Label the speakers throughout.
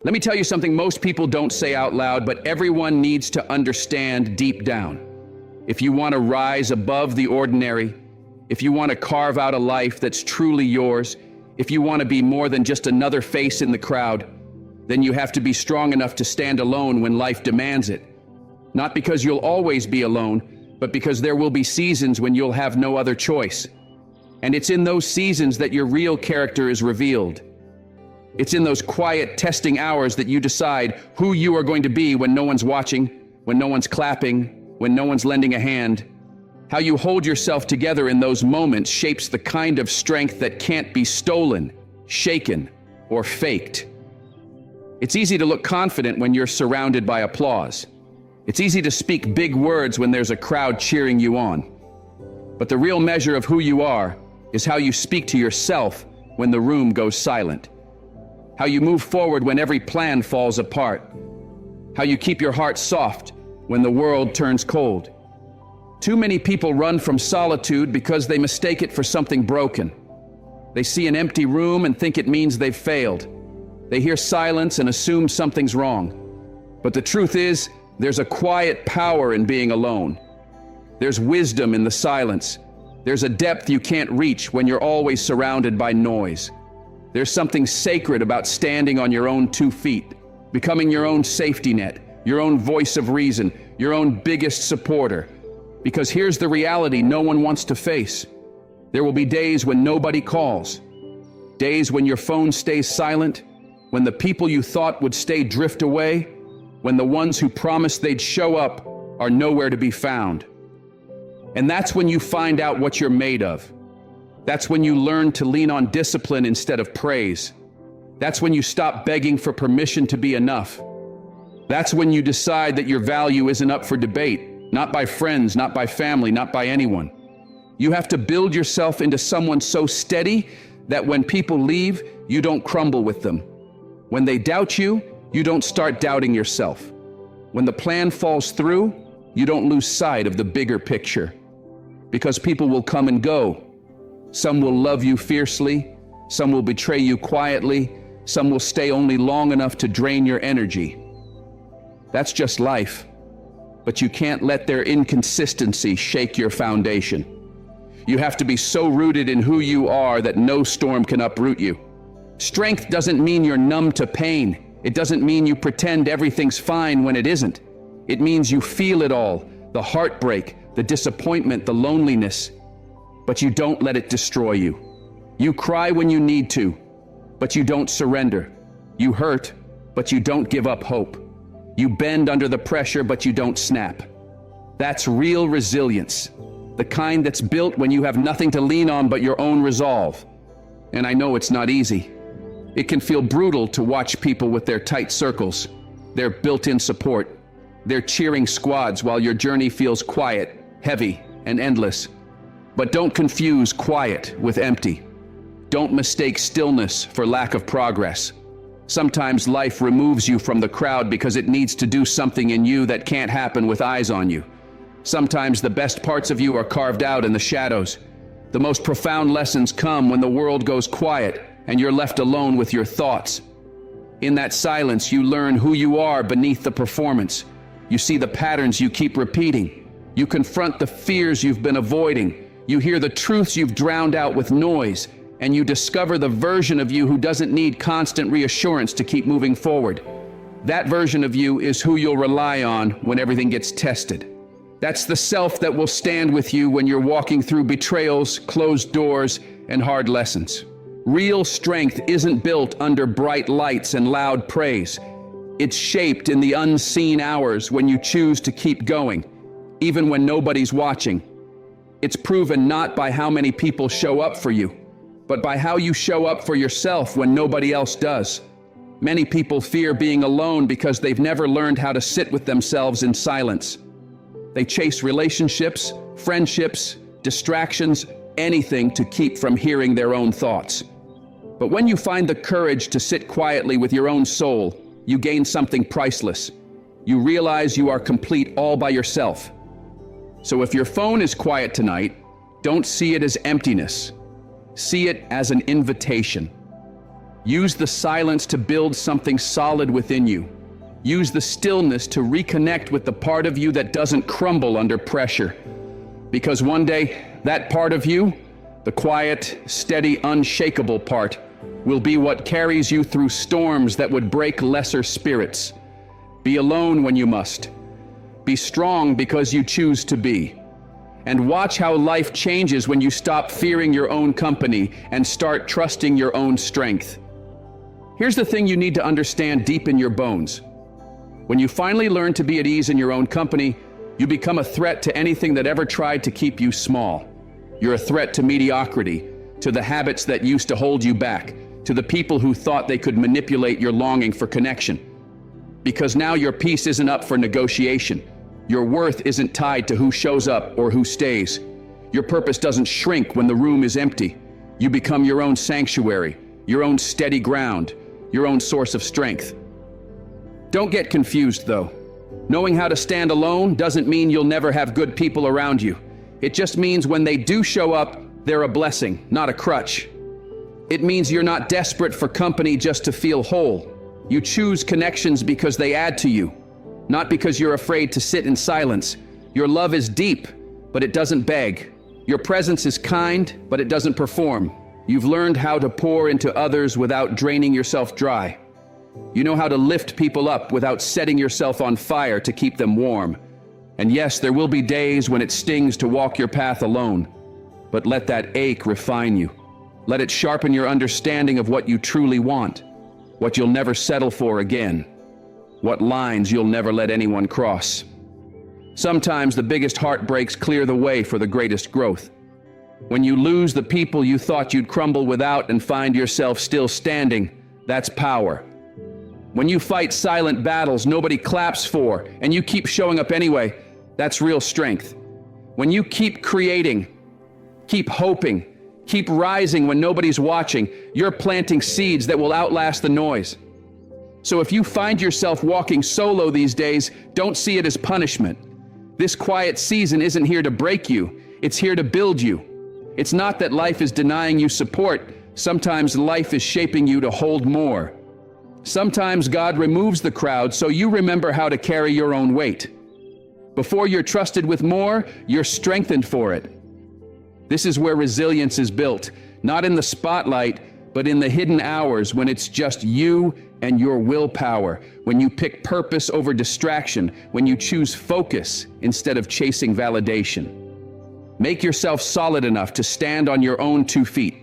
Speaker 1: Let me tell you something most people don't say out loud, but everyone needs to understand deep down. If you want to rise above the ordinary, if you want to carve out a life that's truly yours, if you want to be more than just another face in the crowd, then you have to be strong enough to stand alone when life demands it. Not because you'll always be alone, but because there will be seasons when you'll have no other choice. And it's in those seasons that your real character is revealed. It's in those quiet testing hours that you decide who you are going to be when no one's watching, when no one's clapping, when no one's lending a hand. How you hold yourself together in those moments shapes the kind of strength that can't be stolen, shaken, or faked. It's easy to look confident when you're surrounded by applause. It's easy to speak big words when there's a crowd cheering you on. But the real measure of who you are is how you speak to yourself when the room goes silent. How you move forward when every plan falls apart. How you keep your heart soft when the world turns cold. Too many people run from solitude because they mistake it for something broken. They see an empty room and think it means they've failed. They hear silence and assume something's wrong. But the truth is, there's a quiet power in being alone. There's wisdom in the silence. There's a depth you can't reach when you're always surrounded by noise. There's something sacred about standing on your own 2 feet, becoming your own safety net, your own voice of reason, your own biggest supporter. Because here's the reality no one wants to face. There will be days when nobody calls, days when your phone stays silent, when the people you thought would stay drift away, when the ones who promised they'd show up are nowhere to be found. And that's when you find out what you're made of. That's when you learn to lean on discipline instead of praise. That's when you stop begging for permission to be enough. That's when you decide that your value isn't up for debate, not by friends, not by family, not by anyone. You have to build yourself into someone so steady that when people leave, you don't crumble with them. When they doubt you, you don't start doubting yourself. When the plan falls through, you don't lose sight of the bigger picture. Because people will come and go. Some will love you fiercely, some will betray you quietly, some will stay only long enough to drain your energy. That's just life. But you can't let their inconsistency shake your foundation. You have to be so rooted in who you are that no storm can uproot you. Strength doesn't mean you're numb to pain. It doesn't mean you pretend everything's fine when it isn't. It means you feel it all, the heartbreak, the disappointment, the loneliness. But you don't let it destroy you. You cry when you need to, but you don't surrender. You hurt, but you don't give up hope. You bend under the pressure, but you don't snap. That's real resilience, the kind that's built when you have nothing to lean on but your own resolve. And I know it's not easy. It can feel brutal to watch people with their tight circles, their built-in support, their cheering squads while your journey feels quiet, heavy, and endless. But don't confuse quiet with empty. Don't mistake stillness for lack of progress. Sometimes life removes you from the crowd because it needs to do something in you that can't happen with eyes on you. Sometimes the best parts of you are carved out in the shadows. The most profound lessons come when the world goes quiet and you're left alone with your thoughts. In that silence, you learn who you are beneath the performance. You see the patterns you keep repeating. You confront the fears you've been avoiding. You hear the truths you've drowned out with noise, and you discover the version of you who doesn't need constant reassurance to keep moving forward. That version of you is who you'll rely on when everything gets tested. That's the self that will stand with you when you're walking through betrayals, closed doors, and hard lessons. Real strength isn't built under bright lights and loud praise. It's shaped in the unseen hours when you choose to keep going, even when nobody's watching. It's proven not by how many people show up for you, but by how you show up for yourself when nobody else does. Many people fear being alone because they've never learned how to sit with themselves in silence. They chase relationships, friendships, distractions, anything to keep from hearing their own thoughts. But when you find the courage to sit quietly with your own soul, you gain something priceless. You realize you are complete all by yourself. So if your phone is quiet tonight, don't see it as emptiness. See it as an invitation. Use the silence to build something solid within you. Use the stillness to reconnect with the part of you that doesn't crumble under pressure. Because one day, that part of you, the quiet, steady, unshakable part, will be what carries you through storms that would break lesser spirits. Be alone when you must. Be strong because you choose to be. And watch how life changes when you stop fearing your own company and start trusting your own strength. Here's the thing you need to understand deep in your bones. When you finally learn to be at ease in your own company, you become a threat to anything that ever tried to keep you small. You're a threat to mediocrity, to the habits that used to hold you back, to the people who thought they could manipulate your longing for connection. Because now your peace isn't up for negotiation. Your worth isn't tied to who shows up or who stays. Your purpose doesn't shrink when the room is empty. You become your own sanctuary, your own steady ground, your own source of strength. Don't get confused, though. Knowing how to stand alone doesn't mean you'll never have good people around you. It just means when they do show up, they're a blessing, not a crutch. It means you're not desperate for company just to feel whole. You choose connections because they add to you, not because you're afraid to sit in silence. Your love is deep, but it doesn't beg. Your presence is kind, but it doesn't perform. You've learned how to pour into others without draining yourself dry. You know how to lift people up without setting yourself on fire to keep them warm. And yes, there will be days when it stings to walk your path alone, but let that ache refine you. Let it sharpen your understanding of what you truly want, what you'll never settle for again, what lines you'll never let anyone cross. Sometimes the biggest heartbreaks clear the way for the greatest growth. When you lose the people you thought you'd crumble without and find yourself still standing, that's power. When you fight silent battles nobody claps for, and you keep showing up anyway, that's real strength. When you keep creating, keep hoping, keep rising when nobody's watching, you're planting seeds that will outlast the noise. So if you find yourself walking solo these days, don't see it as punishment. This quiet season isn't here to break you, it's here to build you. It's not that life is denying you support, sometimes life is shaping you to hold more. Sometimes God removes the crowd so you remember how to carry your own weight. Before you're trusted with more, you're strengthened for it. This is where resilience is built, not in the spotlight, but in the hidden hours when it's just you and your willpower, when you pick purpose over distraction, when you choose focus instead of chasing validation. Make yourself solid enough to stand on your own 2 feet,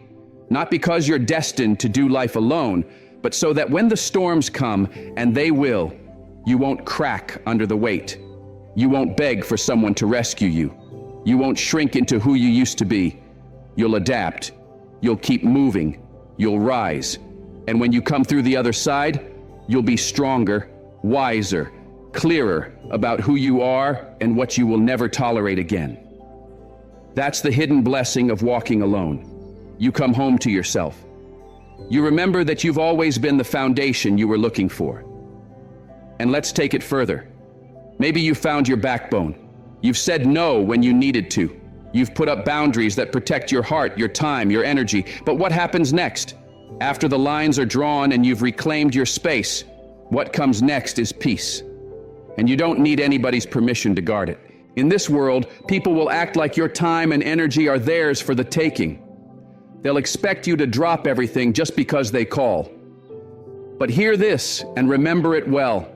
Speaker 1: not because you're destined to do life alone, but so that when the storms come, and they will, you won't crack under the weight. You won't beg for someone to rescue you. You won't shrink into who you used to be. You'll adapt. You'll keep moving. You'll rise. And when you come through the other side, you'll be stronger, wiser, clearer about who you are and what you will never tolerate again. That's the hidden blessing of walking alone. You come home to yourself. You remember that you've always been the foundation you were looking for. And let's take it further. Maybe you found your backbone. You've said no when you needed to. You've put up boundaries that protect your heart, your time, your energy. But what happens next? After the lines are drawn and you've reclaimed your space, what comes next is peace. And you don't need anybody's permission to guard it. In this world, people will act like your time and energy are theirs for the taking. They'll expect you to drop everything just because they call. But hear this and remember it well.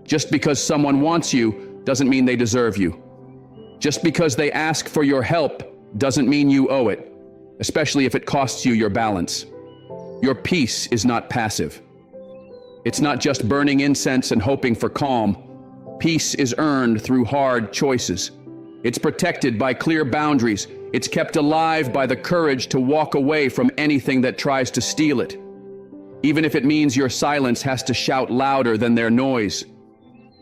Speaker 1: Just because someone wants you doesn't mean they deserve you. Just because they ask for your help doesn't mean you owe it, especially if it costs you your balance. Your peace is not passive. It's not just burning incense and hoping for calm. Peace is earned through hard choices. It's protected by clear boundaries. It's kept alive by the courage to walk away from anything that tries to steal it, even if it means your silence has to shout louder than their noise.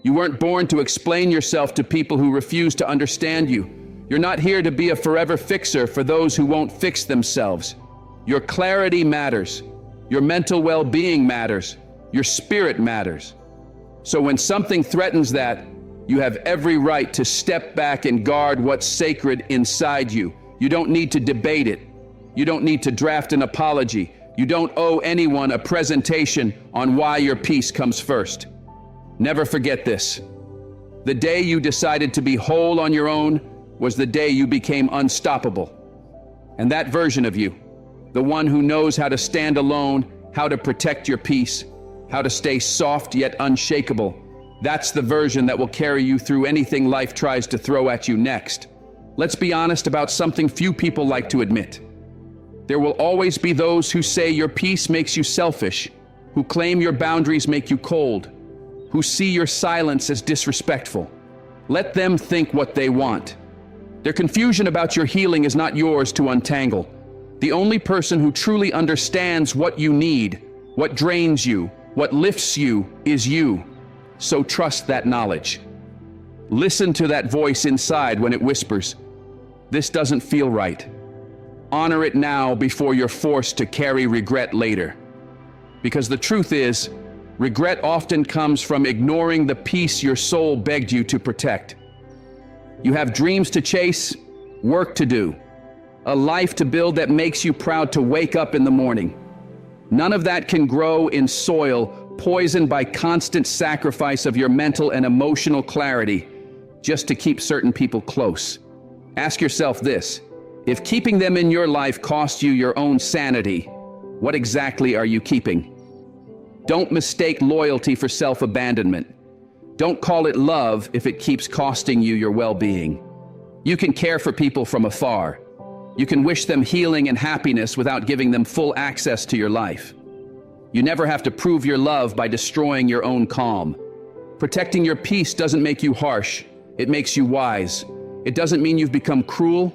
Speaker 1: You weren't born to explain yourself to people who refuse to understand you. You're not here to be a forever fixer for those who won't fix themselves. Your clarity matters. Your mental well-being matters. Your spirit matters. So when something threatens that, you have every right to step back and guard what's sacred inside you. You don't need to debate it. You don't need to draft an apology. You don't owe anyone a presentation on why your peace comes first. Never forget this. The day you decided to be whole on your own was the day you became unstoppable. And that version of you, the one who knows how to stand alone, how to protect your peace, how to stay soft yet unshakable, that's the version that will carry you through anything life tries to throw at you next. Let's be honest about something few people like to admit. There will always be those who say your peace makes you selfish, who claim your boundaries make you cold, who see your silence as disrespectful. Let them think what they want. Their confusion about your healing is not yours to untangle. The only person who truly understands what you need, what drains you, what lifts you, is you. So trust that knowledge. Listen to that voice inside when it whispers, "This doesn't feel right." Honor it now before you're forced to carry regret later. Because the truth is, regret often comes from ignoring the peace your soul begged you to protect. You have dreams to chase, work to do, a life to build that makes you proud to wake up in the morning. None of that can grow in soil poisoned by constant sacrifice of your mental and emotional clarity just to keep certain people close. Ask yourself this: if keeping them in your life costs you your own sanity, what exactly are you keeping? Don't mistake loyalty for self-abandonment. Don't call it love if it keeps costing you your well-being. You can care for people from afar. You can wish them healing and happiness without giving them full access to your life. You never have to prove your love by destroying your own calm. Protecting your peace doesn't make you harsh. It makes you wise. It doesn't mean you've become cruel.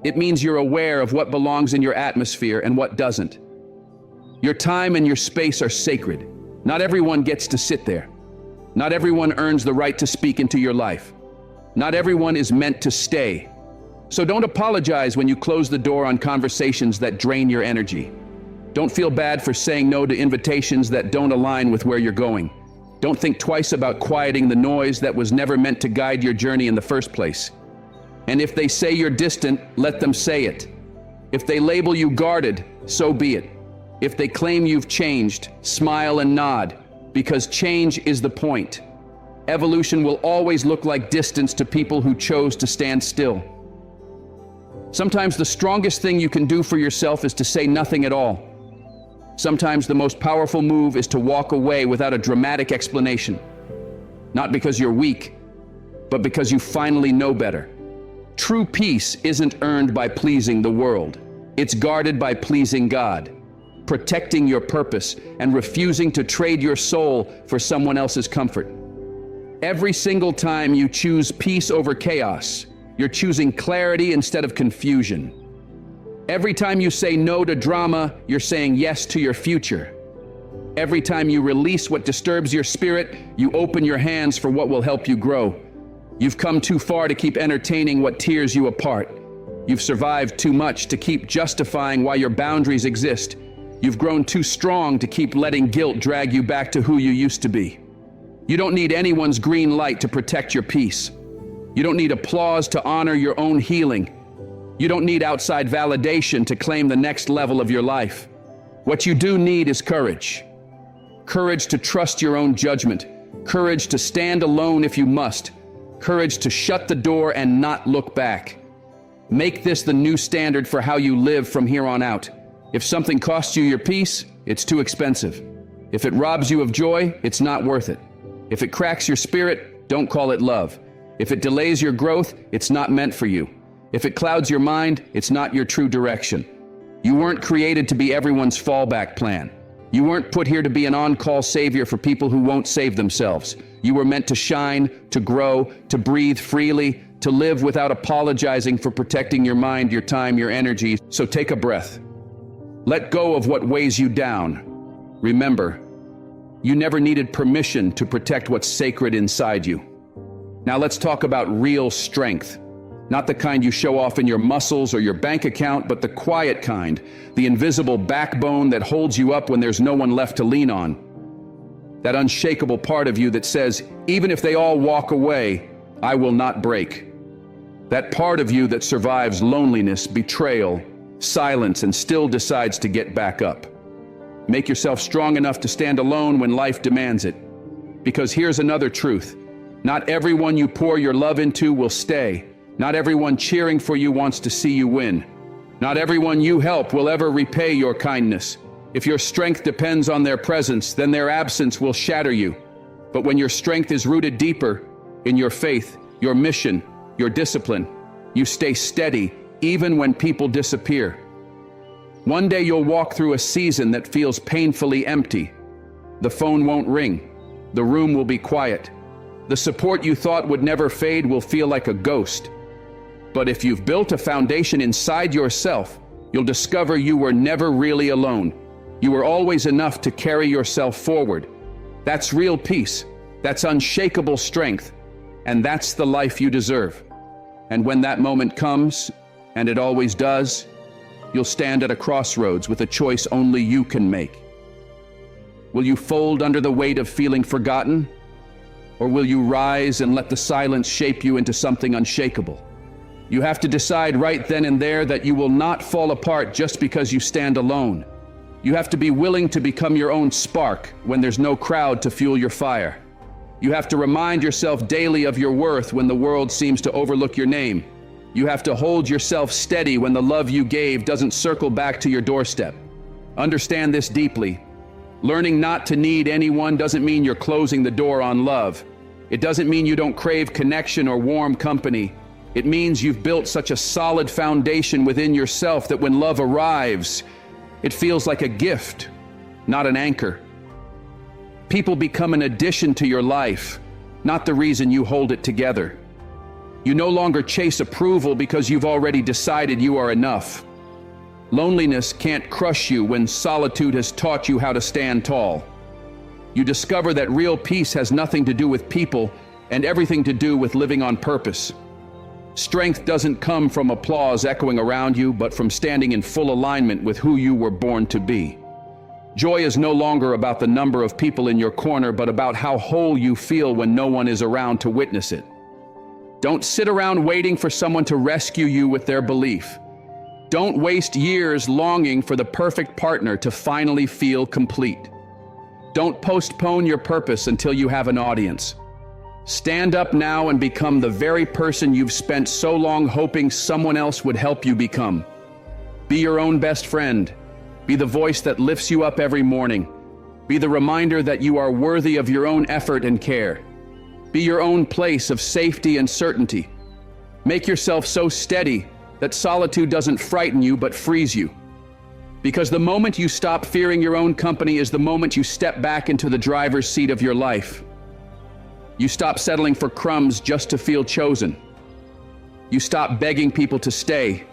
Speaker 1: It means you're aware of what belongs in your atmosphere and what doesn't. Your time and your space are sacred. Not everyone gets to sit there. Not everyone earns the right to speak into your life. Not everyone is meant to stay. So don't apologize when you close the door on conversations that drain your energy. Don't feel bad for saying no to invitations that don't align with where you're going. Don't think twice about quieting the noise that was never meant to guide your journey in the first place. And if they say you're distant, let them say it. If they label you guarded, so be it. If they claim you've changed, smile and nod, because change is the point. Evolution will always look like distance to people who chose to stand still. Sometimes the strongest thing you can do for yourself is to say nothing at all. Sometimes the most powerful move is to walk away without a dramatic explanation. Not because you're weak, but because you finally know better. True peace isn't earned by pleasing the world. It's guarded by pleasing God, protecting your purpose and refusing to trade your soul for someone else's comfort. Every single time you choose peace over chaos, you're choosing clarity instead of confusion. Every time you say no to drama, you're saying yes to your future. Every time you release what disturbs your spirit, you open your hands for what will help you grow. You've come too far to keep entertaining what tears you apart. You've survived too much to keep justifying why your boundaries exist. You've grown too strong to keep letting guilt drag you back to who you used to be. You don't need anyone's green light to protect your peace. You don't need applause to honor your own healing. You don't need outside validation to claim the next level of your life. What you do need is courage. Courage to trust your own judgment. Courage to stand alone if you must. Courage to shut the door and not look back. Make this the new standard for how you live from here on out. If something costs you your peace, it's too expensive. If it robs you of joy, it's not worth it. If it cracks your spirit, don't call it love. If it delays your growth, it's not meant for you. If it clouds your mind, it's not your true direction. You weren't created to be everyone's fallback plan. You weren't put here to be an on-call savior for people who won't save themselves. You were meant to shine, to grow, to breathe freely, to live without apologizing for protecting your mind, your time, your energy. So take a breath. Let go of what weighs you down. Remember, you never needed permission to protect what's sacred inside you. Now let's talk about real strength. Not the kind you show off in your muscles or your bank account, but the quiet kind, the invisible backbone that holds you up when there's no one left to lean on. That unshakable part of you that says, even if they all walk away, I will not break. That part of you that survives loneliness, betrayal, silence, and still decides to get back up. Make yourself strong enough to stand alone when life demands it. Because here's another truth. Not everyone you pour your love into will stay. Not everyone cheering for you wants to see you win. Not everyone you help will ever repay your kindness. If your strength depends on their presence, then their absence will shatter you. But when your strength is rooted deeper in your faith, your mission, your discipline, you stay steady even when people disappear. One day you'll walk through a season that feels painfully empty. The phone won't ring. The room will be quiet. The support you thought would never fade will feel like a ghost. But if you've built a foundation inside yourself, you'll discover you were never really alone. You were always enough to carry yourself forward. That's real peace. That's unshakable strength. And that's the life you deserve. And when that moment comes, and it always does, you'll stand at a crossroads with a choice only you can make. Will you fold under the weight of feeling forgotten? Or will you rise and let the silence shape you into something unshakable? You have to decide right then and there that you will not fall apart just because you stand alone. You have to be willing to become your own spark when there's no crowd to fuel your fire. You have to remind yourself daily of your worth when the world seems to overlook your name. You have to hold yourself steady when the love you gave doesn't circle back to your doorstep. Understand this deeply. Learning not to need anyone doesn't mean you're closing the door on love. It doesn't mean you don't crave connection or warm company. It means you've built such a solid foundation within yourself that when love arrives, it feels like a gift, not an anchor. People become an addition to your life, not the reason you hold it together. You no longer chase approval because you've already decided you are enough. Loneliness can't crush you when solitude has taught you how to stand tall. You discover that real peace has nothing to do with people and everything to do with living on purpose. Strength doesn't come from applause echoing around you, but from standing in full alignment with who you were born to be. Joy is no longer about the number of people in your corner, but about how whole you feel when no one is around to witness it. Don't sit around waiting for someone to rescue you with their belief. Don't waste years longing for the perfect partner to finally feel complete. Don't postpone your purpose until you have an audience. Stand up now and become the very person you've spent so long hoping someone else would help you become. Be your own best friend. Be the voice that lifts you up every morning. Be the reminder that you are worthy of your own effort and care. Be your own place of safety and certainty. Make yourself so steady that solitude doesn't frighten you but frees you. Because the moment you stop fearing your own company is the moment you step back into the driver's seat of your life. You stop settling for crumbs just to feel chosen. You stop begging people to stay.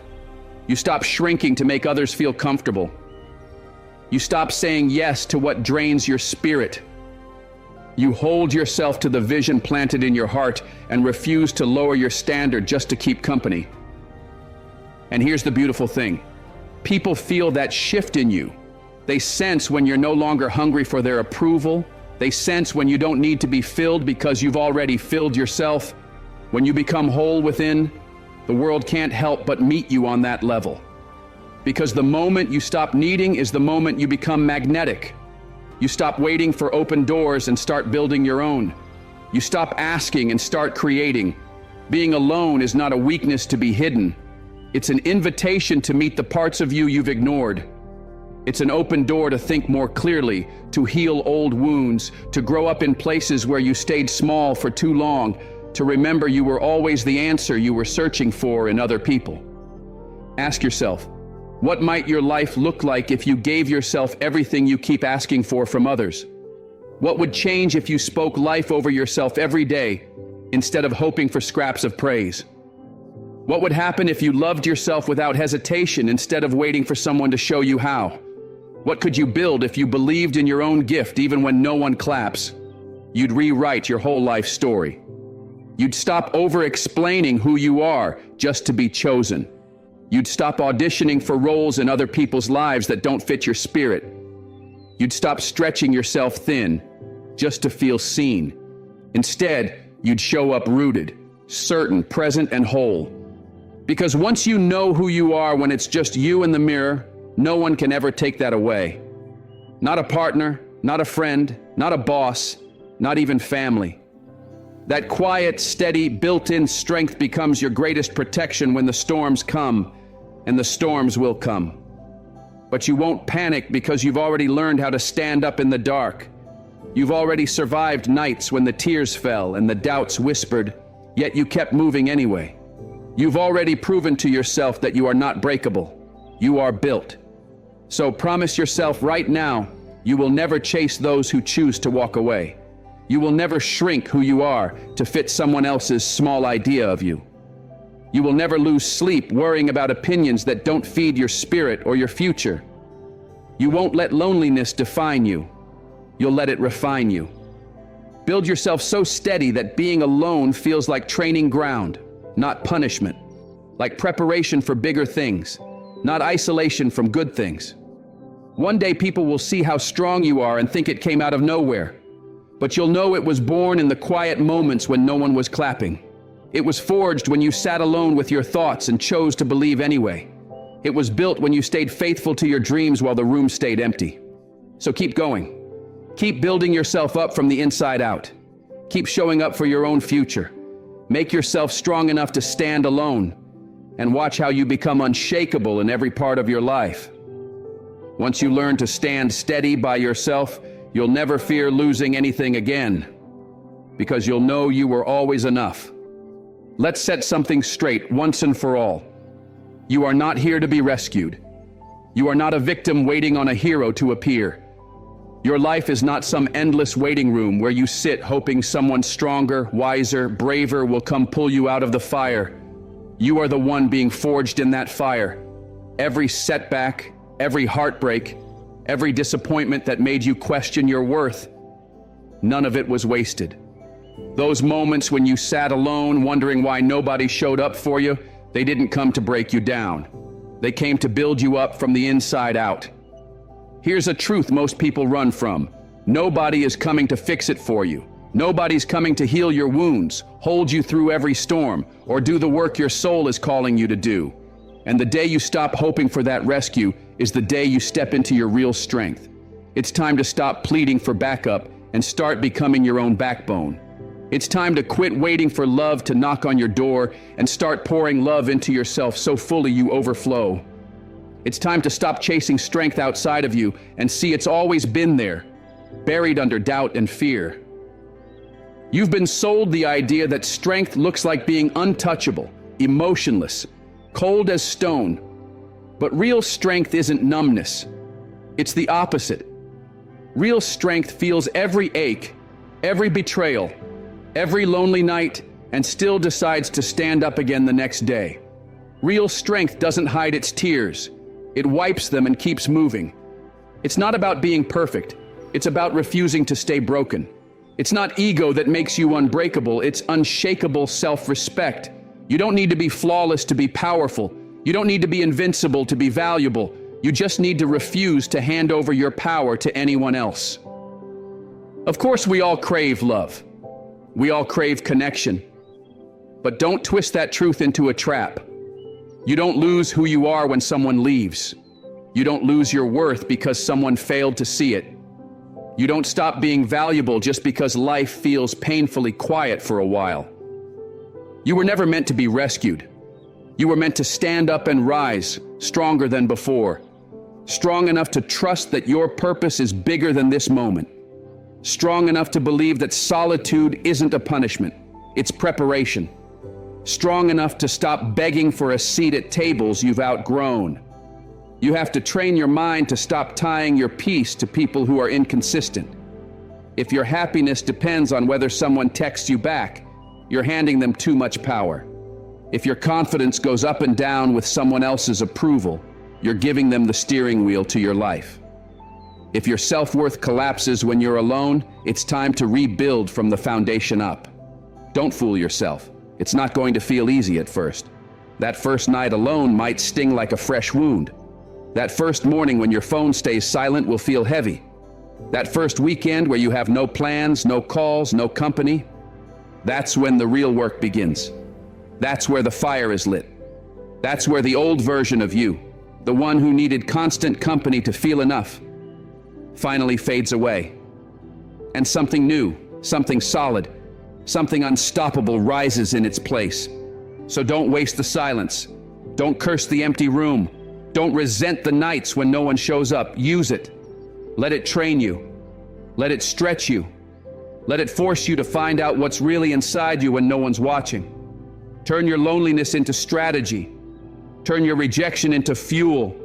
Speaker 1: You stop shrinking to make others feel comfortable. You stop saying yes to what drains your spirit. You hold yourself to the vision planted in your heart and refuse to lower your standard just to keep company. And here's the beautiful thing. People feel that shift in you. They sense when you're no longer hungry for their approval. They sense when you don't need to be filled because you've already filled yourself. When you become whole within, the world can't help but meet you on that level. Because the moment you stop needing is the moment you become magnetic. You stop waiting for open doors and start building your own. You stop asking and start creating. Being alone is not a weakness to be hidden. It's an invitation to meet the parts of you you've ignored. It's an open door to think more clearly, to heal old wounds, to grow up in places where you stayed small for too long, to remember you were always the answer you were searching for in other people. Ask yourself, what might your life look like if you gave yourself everything you keep asking for from others? What would change if you spoke life over yourself every day instead of hoping for scraps of praise? What would happen if you loved yourself without hesitation instead of waiting for someone to show you how? What could you build if you believed in your own gift even when no one claps? You'd rewrite your whole life story. You'd stop over-explaining who you are just to be chosen. You'd stop auditioning for roles in other people's lives that don't fit your spirit. You'd stop stretching yourself thin just to feel seen. Instead, you'd show up rooted, certain, present, and whole. Because once you know who you are when it's just you in the mirror, no one can ever take that away. Not a partner, not a friend, not a boss, not even family. That quiet, steady, built-in strength becomes your greatest protection when the storms come, and the storms will come. But you won't panic because you've already learned how to stand up in the dark. You've already survived nights when the tears fell and the doubts whispered, yet you kept moving anyway. You've already proven to yourself that you are not breakable. You are built. So promise yourself right now, you will never chase those who choose to walk away. You will never shrink who you are to fit someone else's small idea of you. You will never lose sleep worrying about opinions that don't feed your spirit or your future. You won't let loneliness define you. You'll let it refine you. Build yourself so steady that being alone feels like training ground, not punishment. Like preparation for bigger things, not isolation from good things. One day people will see how strong you are and think it came out of nowhere. But you'll know it was born in the quiet moments when no one was clapping. It was forged when you sat alone with your thoughts and chose to believe anyway. It was built when you stayed faithful to your dreams while the room stayed empty. So keep going. Keep building yourself up from the inside out. Keep showing up for your own future. Make yourself strong enough to stand alone, and watch how you become unshakable in every part of your life. Once you learn to stand steady by yourself, you'll never fear losing anything again, because you'll know you were always enough. Let's set something straight once and for all. You are not here to be rescued. You are not a victim waiting on a hero to appear. Your life is not some endless waiting room where you sit hoping someone stronger, wiser, braver will come pull you out of the fire. You are the one being forged in that fire. Every setback, every heartbreak, every disappointment that made you question your worth, none of it was wasted. Those moments when you sat alone wondering why nobody showed up for you, they didn't come to break you down. They came to build you up from the inside out. Here's a truth most people run from. Nobody is coming to fix it for you. Nobody's coming to heal your wounds, hold you through every storm, or do the work your soul is calling you to do. And the day you stop hoping for that rescue is the day you step into your real strength. It's time to stop pleading for backup and start becoming your own backbone. It's time to quit waiting for love to knock on your door and start pouring love into yourself so fully you overflow. It's time to stop chasing strength outside of you and see it's always been there, buried under doubt and fear. You've been sold the idea that strength looks like being untouchable, emotionless, cold as stone. But real strength isn't numbness. It's the opposite. Real strength feels every ache, every betrayal, every lonely night, and still decides to stand up again the next day. Real strength doesn't hide its tears. It wipes them and keeps moving. It's not about being perfect. It's about refusing to stay broken. It's not ego that makes you unbreakable. It's unshakable self-respect. You don't need to be flawless to be powerful. You don't need to be invincible to be valuable. You just need to refuse to hand over your power to anyone else. Of course, we all crave love. We all crave connection. But don't twist that truth into a trap. You don't lose who you are when someone leaves. You don't lose your worth because someone failed to see it. You don't stop being valuable just because life feels painfully quiet for a while. You were never meant to be rescued. You were meant to stand up and rise, stronger than before. Strong enough to trust that your purpose is bigger than this moment. Strong enough to believe that solitude isn't a punishment, it's preparation. Strong enough to stop begging for a seat at tables you've outgrown. You have to train your mind to stop tying your peace to people who are inconsistent. If your happiness depends on whether someone texts you back, you're handing them too much power. If your confidence goes up and down with someone else's approval, you're giving them the steering wheel to your life. If your self-worth collapses when you're alone, it's time to rebuild from the foundation up. Don't fool yourself. It's not going to feel easy at first. That first night alone might sting like a fresh wound. That first morning when your phone stays silent will feel heavy. That first weekend where you have no plans, no calls, no company, that's when the real work begins. That's where the fire is lit. That's where the old version of you, the one who needed constant company to feel enough, finally fades away. And something new, something solid, something unstoppable rises in its place. So don't waste the silence. Don't curse the empty room. Don't resent the nights when no one shows up. Use it. Let it train you. Let it stretch you. Let it force you to find out what's really inside you when no one's watching. Turn your loneliness into strategy. Turn your rejection into fuel.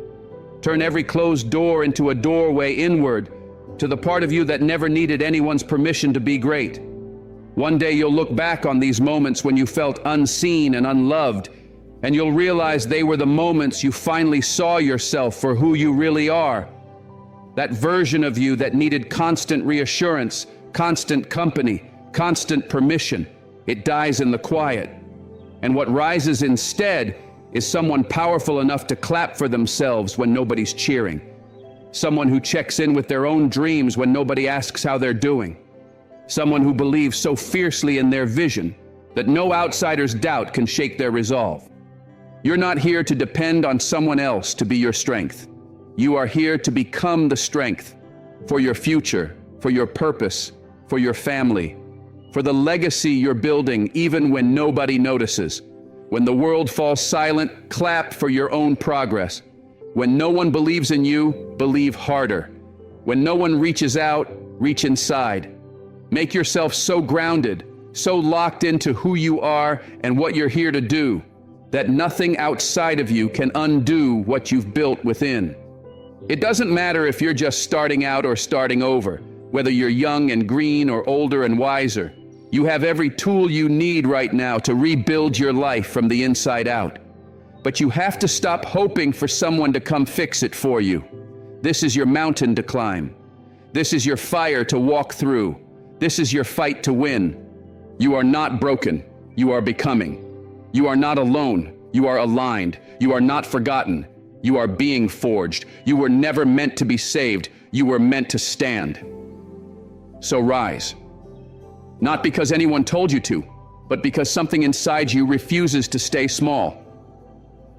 Speaker 1: Turn every closed door into a doorway inward to the part of you that never needed anyone's permission to be great. One day you'll look back on these moments when you felt unseen and unloved, and you'll realize they were the moments you finally saw yourself for who you really are. That version of you that needed constant reassurance, constant company, constant permission. It dies in the quiet. And what rises instead is someone powerful enough to clap for themselves when nobody's cheering. Someone who checks in with their own dreams when nobody asks how they're doing. Someone who believes so fiercely in their vision that no outsider's doubt can shake their resolve. You're not here to depend on someone else to be your strength. You are here to become the strength for your future, for your purpose, for your family, for the legacy you're building even when nobody notices. When the world falls silent, clap for your own progress. When no one believes in you, believe harder. When no one reaches out, reach inside. Make yourself so grounded, so locked into who you are and what you're here to do, that nothing outside of you can undo what you've built within. It doesn't matter if you're just starting out or starting over, whether you're young and green or older and wiser. You have every tool you need right now to rebuild your life from the inside out. But you have to stop hoping for someone to come fix it for you. This is your mountain to climb. This is your fire to walk through. This is your fight to win. You are not broken. You are becoming. You are not alone. You are aligned. You are not forgotten. You are being forged. You were never meant to be saved. You were meant to stand. So rise. Not because anyone told you to, but because something inside you refuses to stay small.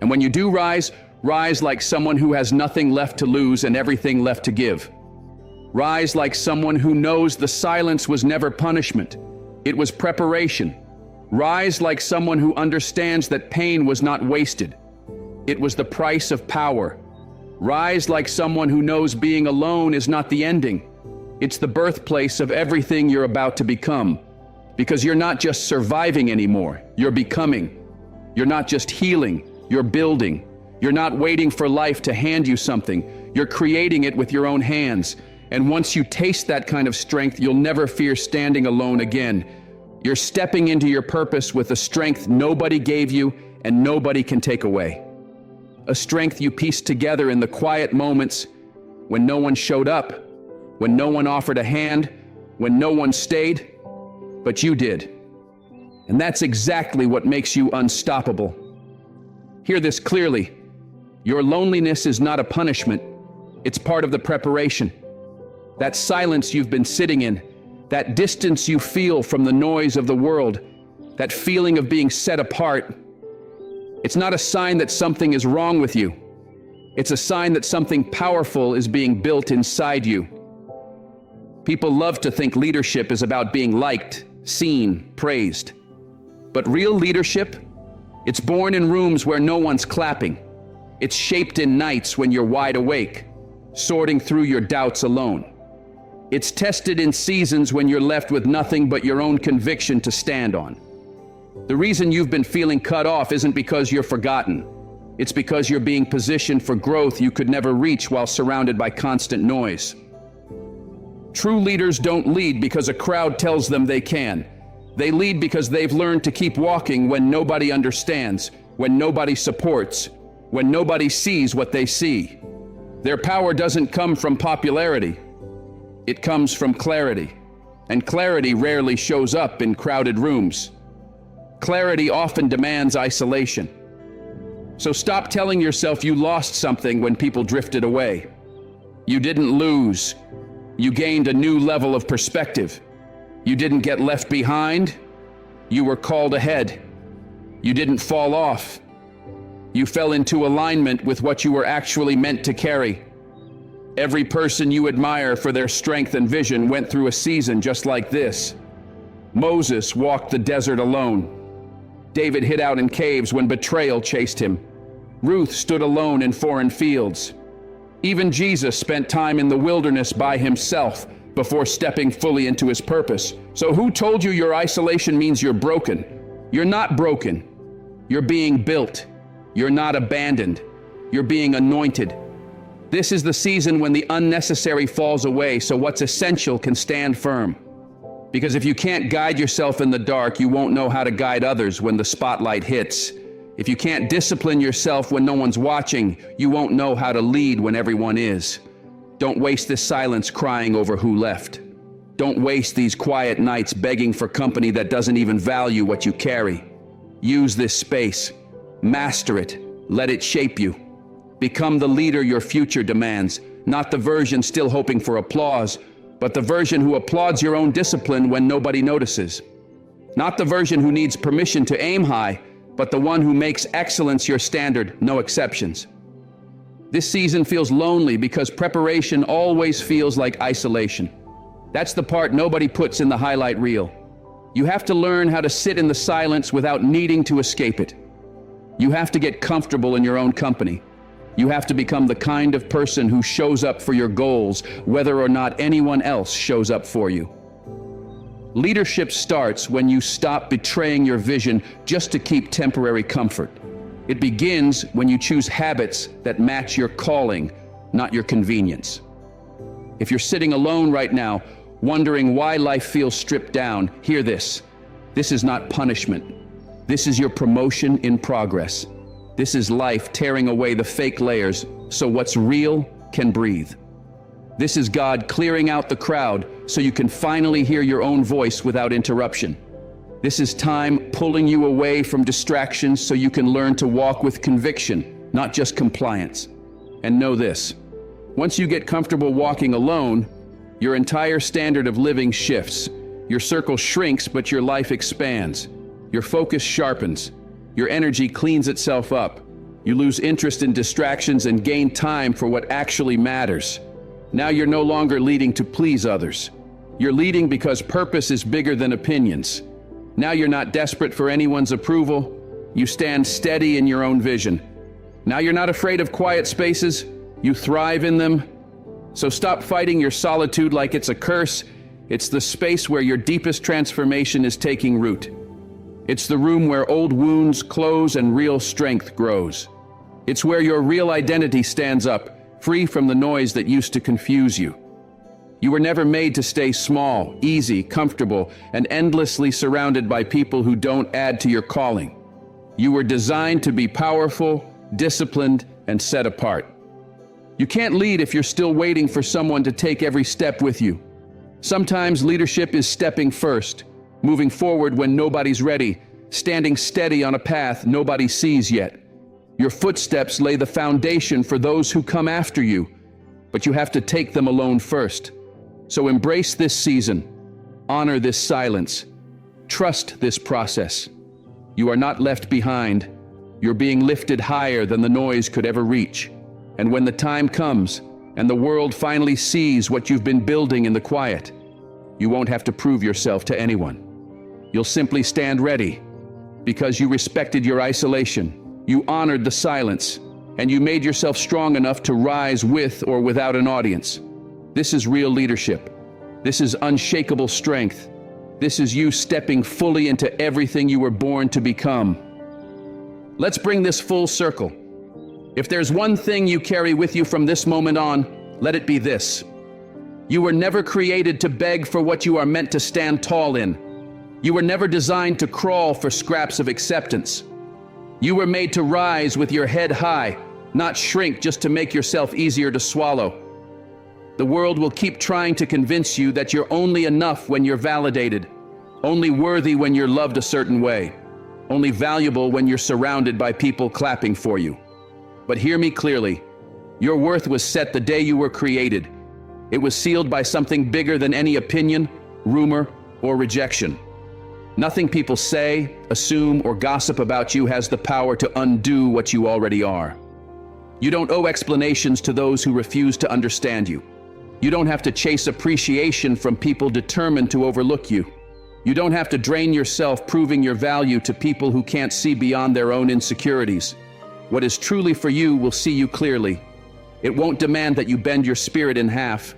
Speaker 1: And when you do rise, rise like someone who has nothing left to lose and everything left to give. Rise like someone who knows the silence was never punishment. It was preparation. Rise like someone who understands that pain was not wasted. It was the price of power. Rise like someone who knows being alone is not the ending. It's the birthplace of everything you're about to become. Because you're not just surviving anymore, you're becoming. You're not just healing, you're building. You're not waiting for life to hand you something. You're creating it with your own hands. And once you taste that kind of strength, you'll never fear standing alone again. You're stepping into your purpose with a strength nobody gave you and nobody can take away. A strength you pieced together in the quiet moments when no one showed up, when no one offered a hand, when no one stayed, but you did. And that's exactly what makes you unstoppable. Hear this clearly. Your loneliness is not a punishment. It's part of the preparation. That silence you've been sitting in, that distance you feel from the noise of the world, that feeling of being set apart, it's not a sign that something is wrong with you. It's a sign that something powerful is being built inside you. People love to think leadership is about being liked, seen, praised. But real leadership, it's born in rooms where no one's clapping. It's shaped in nights when you're wide awake, sorting through your doubts alone. It's tested in seasons when you're left with nothing but your own conviction to stand on. The reason you've been feeling cut off isn't because you're forgotten. It's because you're being positioned for growth you could never reach while surrounded by constant noise. True leaders don't lead because a crowd tells them they can. They lead because they've learned to keep walking when nobody understands, when nobody supports, when nobody sees what they see. Their power doesn't come from popularity. It comes from clarity. And clarity rarely shows up in crowded rooms. Clarity often demands isolation. So stop telling yourself you lost something when people drifted away. You didn't lose. You gained a new level of perspective. You didn't get left behind. You were called ahead. You didn't fall off. You fell into alignment with what you were actually meant to carry. Every person you admire for their strength and vision went through a season just like this. Moses walked the desert alone. David hid out in caves when betrayal chased him. Ruth stood alone in foreign fields. Even Jesus spent time in the wilderness by himself before stepping fully into his purpose. So who told you your isolation means you're broken? You're not broken. You're being built. You're not abandoned. You're being anointed. This is the season when the unnecessary falls away so what's essential can stand firm. Because if you can't guide yourself in the dark, you won't know how to guide others when the spotlight hits. If you can't discipline yourself when no one's watching, you won't know how to lead when everyone is. Don't waste this silence crying over who left. Don't waste these quiet nights begging for company that doesn't even value what you carry. Use this space. Master it. Let it shape you. Become the leader your future demands, not the version still hoping for applause, but the version who applauds your own discipline when nobody notices. Not the version who needs permission to aim high, but the one who makes excellence your standard, no exceptions. This season feels lonely because preparation always feels like isolation. That's the part nobody puts in the highlight reel. You have to learn how to sit in the silence without needing to escape it. You have to get comfortable in your own company. You have to become the kind of person who shows up for your goals, whether or not anyone else shows up for you. Leadership starts when you stop betraying your vision just to keep temporary comfort. It begins when you choose habits that match your calling, not your convenience. If you're sitting alone right now, wondering why life feels stripped down, hear this. This is not punishment. This is your promotion in progress. This is life tearing away the fake layers so what's real can breathe. This is God clearing out the crowd so you can finally hear your own voice without interruption. This is time pulling you away from distractions so you can learn to walk with conviction, not just compliance. And know this, once you get comfortable walking alone, your entire standard of living shifts. Your circle shrinks, but your life expands. Your focus sharpens. Your energy cleans itself up. You lose interest in distractions and gain time for what actually matters. Now you're no longer leading to please others. You're leading because purpose is bigger than opinions. Now you're not desperate for anyone's approval. You stand steady in your own vision. Now you're not afraid of quiet spaces. You thrive in them. So stop fighting your solitude like it's a curse. It's the space where your deepest transformation is taking root. It's the room where old wounds close and real strength grows. It's where your real identity stands up, free from the noise that used to confuse you. You were never made to stay small, easy, comfortable, and endlessly surrounded by people who don't add to your calling. You were designed to be powerful, disciplined, and set apart. You can't lead if you're still waiting for someone to take every step with you. Sometimes leadership is stepping first, moving forward when nobody's ready, standing steady on a path nobody sees yet. Your footsteps lay the foundation for those who come after you, but you have to take them alone first. So embrace this season, honor this silence, trust this process. You are not left behind. You're being lifted higher than the noise could ever reach. And when the time comes, and the world finally sees what you've been building in the quiet, you won't have to prove yourself to anyone. You'll simply stand ready, because you respected your isolation, you honored the silence, and you made yourself strong enough to rise with or without an audience. This is real leadership. This is unshakable strength. This is you stepping fully into everything you were born to become. Let's bring this full circle. If there's one thing you carry with you from this moment on, let it be this. You were never created to beg for what you are meant to stand tall in. You were never designed to crawl for scraps of acceptance. You were made to rise with your head high, not shrink just to make yourself easier to swallow. The world will keep trying to convince you that you're only enough when you're validated, only worthy when you're loved a certain way, only valuable when you're surrounded by people clapping for you. But hear me clearly. Your worth was set the day you were created. It was sealed by something bigger than any opinion, rumor, or rejection. Nothing people say, assume, or gossip about you has the power to undo what you already are. You don't owe explanations to those who refuse to understand you. You don't have to chase appreciation from people determined to overlook you. You don't have to drain yourself proving your value to people who can't see beyond their own insecurities. What is truly for you will see you clearly. It won't demand that you bend your spirit in half.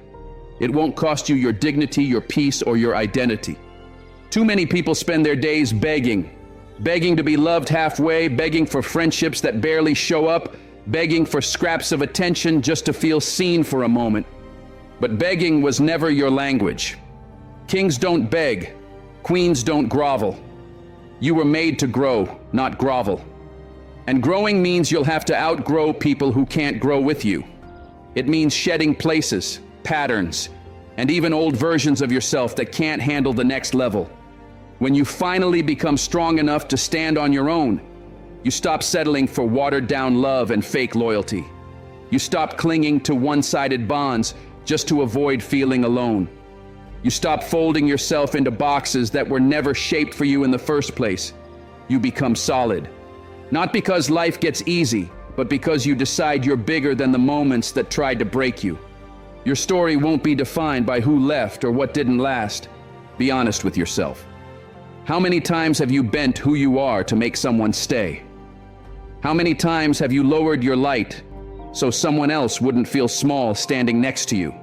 Speaker 1: It won't cost you your dignity, your peace, or your identity. Too many people spend their days begging to be loved halfway, begging for friendships that barely show up, begging for scraps of attention just to feel seen for a moment. But begging was never your language. Kings don't beg. Queens don't grovel. You were made to grow, not grovel. And growing means you'll have to outgrow people who can't grow with you. It means shedding places, patterns, and even old versions of yourself that can't handle the next level. When you finally become strong enough to stand on your own, you stop settling for watered-down love and fake loyalty. You stop clinging to one-sided bonds just to avoid feeling alone. You stop folding yourself into boxes that were never shaped for you in the first place. You become solid. Not because life gets easy, but because you decide you're bigger than the moments that tried to break you. Your story won't be defined by who left or what didn't last. Be honest with yourself. How many times have you bent who you are to make someone stay? How many times have you lowered your light so someone else wouldn't feel small standing next to you?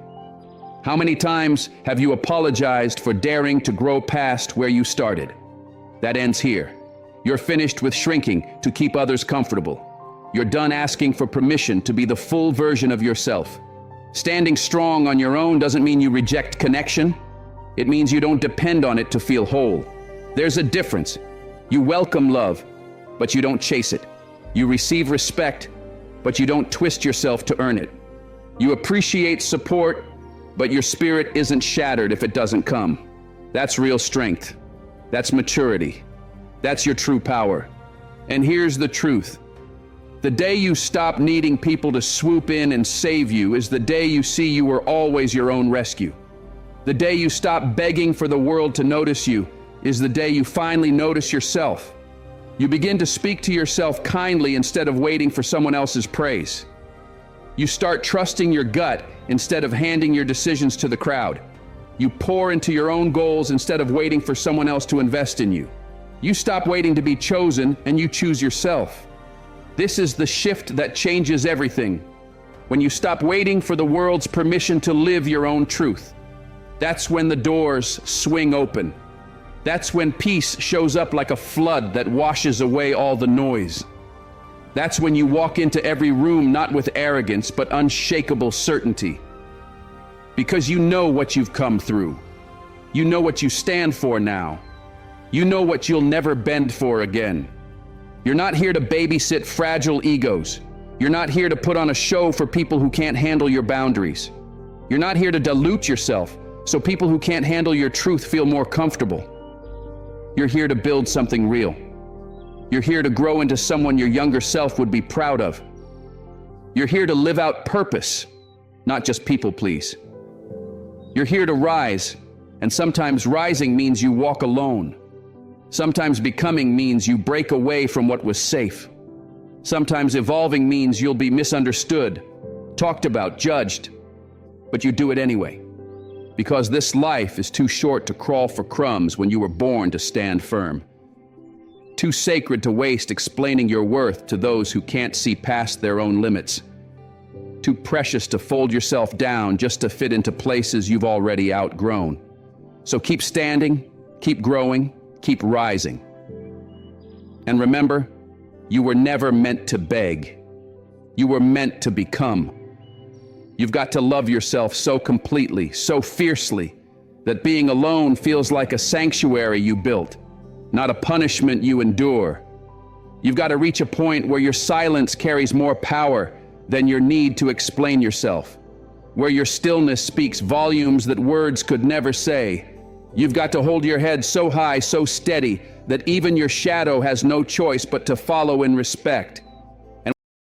Speaker 1: How many times have you apologized for daring to grow past where you started? That ends here. You're finished with shrinking to keep others comfortable. You're done asking for permission to be the full version of yourself. Standing strong on your own doesn't mean you reject connection. It means you don't depend on it to feel whole. There's a difference. You welcome love, but you don't chase it. You receive respect, but you don't twist yourself to earn it. You appreciate support, but your spirit isn't shattered if it doesn't come. That's real strength. That's maturity. That's your true power. And here's the truth. The day you stop needing people to swoop in and save you is the day you see you were always your own rescue. The day you stop begging for the world to notice you is the day you finally notice yourself. You begin to speak to yourself kindly instead of waiting for someone else's praise. You start trusting your gut instead of handing your decisions to the crowd. You pour into your own goals instead of waiting for someone else to invest in you. You stop waiting to be chosen and you choose yourself. This is the shift that changes everything. When you stop waiting for the world's permission to live your own truth. That's when the doors swing open. That's when peace shows up like a flood that washes away all the noise. That's when you walk into every room not with arrogance but unshakable certainty. Because you know what you've come through. You know what you stand for now. You know what you'll never bend for again. You're not here to babysit fragile egos. You're not here to put on a show for people who can't handle your boundaries. You're not here to dilute yourself so people who can't handle your truth feel more comfortable. You're here to build something real. You're here to grow into someone your younger self would be proud of. You're here to live out purpose, not just people please. You're here to rise, and sometimes rising means you walk alone. Sometimes becoming means you break away from what was safe. Sometimes evolving means you'll be misunderstood, talked about, judged, but you do it anyway. Because this life is too short to crawl for crumbs when you were born to stand firm. Too sacred to waste explaining your worth to those who can't see past their own limits. Too precious to fold yourself down just to fit into places you've already outgrown. So keep standing, keep growing, keep rising. And remember, you were never meant to beg. You were meant to become. You've got to love yourself so completely, so fiercely, that being alone feels like a sanctuary you built, not a punishment you endure. You've got to reach a point where your silence carries more power than your need to explain yourself, where your stillness speaks volumes that words could never say. You've got to hold your head so high, so steady, that even your shadow has no choice but to follow in respect.